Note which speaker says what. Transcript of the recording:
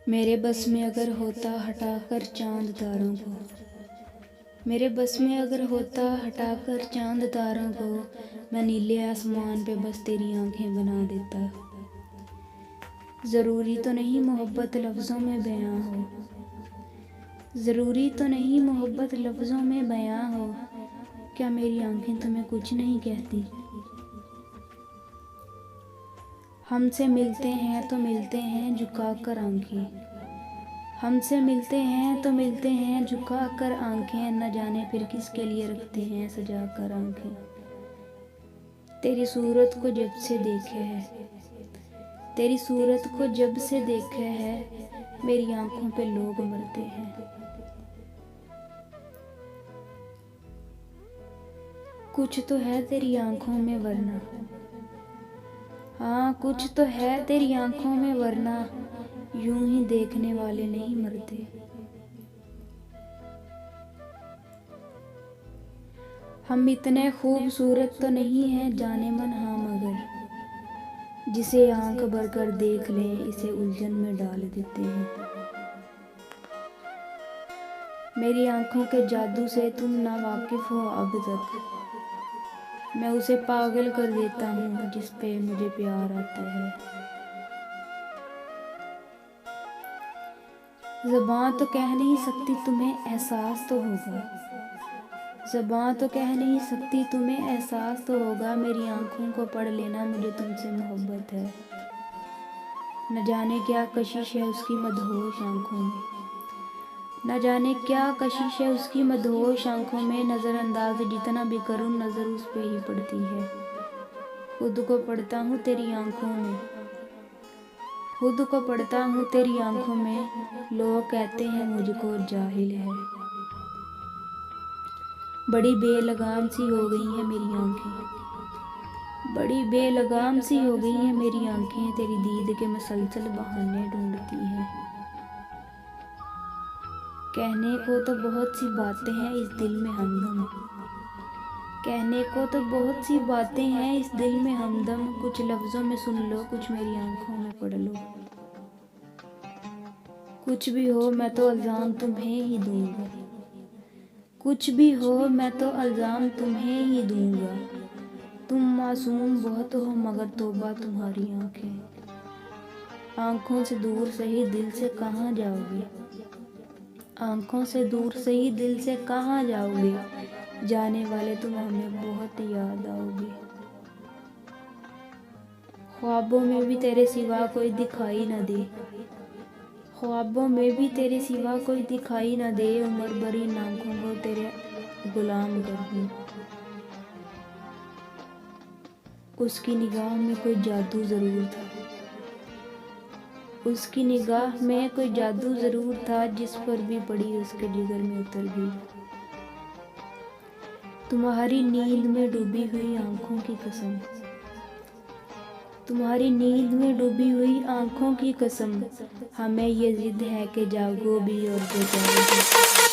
Speaker 1: मेरे बस में अगर होता हटाकर चांद तारों को, मेरे बस में अगर होता हटाकर चांद तारों को, मैं नीले आसमान पे बस तेरी आंखें बना देता। ज़रूरी तो नहीं मोहब्बत लफ्ज़ों में बयां हो, ज़रूरी तो नहीं मोहब्बत लफ्ज़ों में बयां हो, क्या मेरी आंखें तुम्हें कुछ नहीं कहती। हमसे मिलते हैं तो मिलते हैं झुकाकर आंखें, हमसे मिलते हैं तो मिलते हैं झुकाकर आंखें, न जाने फिर किसके लिए रखते हैं सजाकर आंखें। तेरी सूरत को जब से देखे है, तेरी सूरत को जब से देखे है, मेरी आंखों पे लोग मरते हैं। कुछ तो है तेरी आंखों में वरना, हाँ कुछ तो है तेरी आंखों में वरना, यूं ही देखने वाले नहीं मरते। हम इतने खूबसूरत तो नहीं हैं जाने मन हाँ, मगर जिसे आंख भर कर देख लें इसे उलझन में डाल देते हैं। मेरी आंखों के जादू से तुम ना वाकिफ हो अब तक, मैं उसे पागल कर देता हूँ जिस पे मुझे प्यार आता है। ज़बान तो कह नहीं सकती तुम्हें एहसास तो होगा, ज़बान तो कह नहीं सकती तुम्हें एहसास तो होगा, मेरी आंखों को पढ़ लेना मुझे तुमसे मोहब्बत है। न जाने क्या कशिश है उसकी मदहोश आंखों में, न जाने क्या कशिश है उसकी मदहोश आंखों में, नज़रअंदाज जितना भी करूँ नज़र उस पे ही पड़ती है। खुद को पढ़ता हूँ तेरी आंखों में, खुद को पढ़ता हूँ तेरी आंखों में, लोग कहते हैं मुझको जाहिल है। बड़ी बेलगाम सी हो गई हैं मेरी आंखें, बड़ी बेलगाम सी हो गई हैं मेरी आंखें, तेरी दीद के मसलसल बहाने ढूंढती हैं। कहने को तो बहुत सी बातें हैं इस दिल में हमदम, कहने को तो बहुत सी बातें हैं इस दिल में हमदम, कुछ लफ्ज़ों में सुन लो कुछ मेरी आंखों में पढ़ लो। कुछ भी हो मैं तो इल्ज़ाम तुम्हें ही दूंगा, कुछ भी हो मैं तो इल्ज़ाम तुम्हें ही दूंगा। तुम मासूम बहुत हो मगर तौबा तुम्हारी आंखें, आंखों से दूर सही दिल से कहाँ जाओगे, आंखों से दूर सही दिल से कहाँ जाओगे, जाने वाले तुम हमें बहुत याद आओगे। ख्वाबों में भी तेरे सिवा कोई दिखाई न दे, ख्वाबों में भी तेरे सिवा कोई दिखाई न दे, उम्र भरी इन आँखों को तेरे गुलाम कर दूं। उसकी निगाह में कोई जादू ज़रूर था, उसकी निगाह में कोई जादू ज़रूर था, जिस पर भी पड़ी उसके जिगर में उतर गई। तुम्हारी नींद में डूबी हुई आँखों की कसम, तुम्हारी नींद में डूबी हुई आँखों की कसम, हमें ये जिद है कि जागो भी और जगाओ भी।